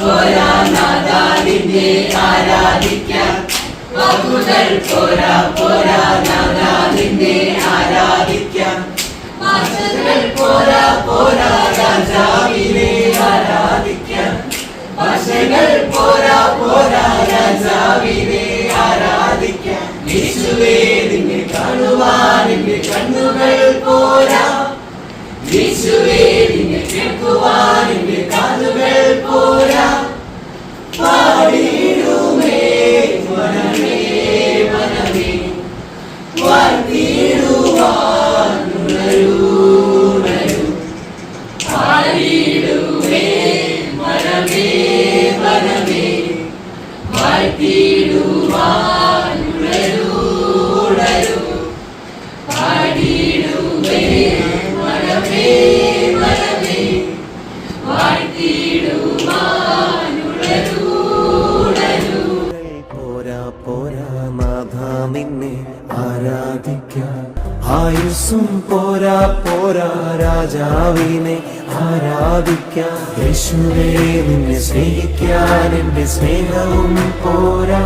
പോരാ നാഥാ നിന്നെ ആരാധിക്കാൻ. വാക്കുകൾ പോരാ പോരാ നാഥാ നിന്നെ ആരാധിക്കാൻ. ഭാഷകൾ പോരാ പോരാ രാജാവിനെ ആരാധിക്കാൻ. ഭാഷകൾ പോരാ പോരാ രാജാവിനെ ആരാധിക്കാൻ. യേശുവേ നിന്നെ കാണുവാൻ എന്റെ കണ്ണുകൾ പോരാ. യേശുവേ നിന്നെ കേൾക്കുവാൻ എന്റെ കാതുകൾ പോരാ. പാടിടുമേ മനമേ മനമേ വാഴ്ത്തിടുവാൻ ഉണരൂ ഉണരൂ. പാടിടുമേ മനമേ മനമേ വാഴ്ത്തിടുവാൻ ഉണരൂ ഉണരൂ. പാടിടുമേ മനമേ മനമേ വാഴ്ത്തിടുവാൻ ഉണരൂ ഉണരൂ. പോരാ പോരാ നാഥാ നിന്നെ ആരാധിക്കാൻ. ആയുസ്സും പോരാ പോരാ രാജാവിനെ ആരാധിക്കാൻ. യേശുവേ നിന്നെ സ്നേഹിക്കാൻ എന്റെ സ്നേഹവും പോരാ.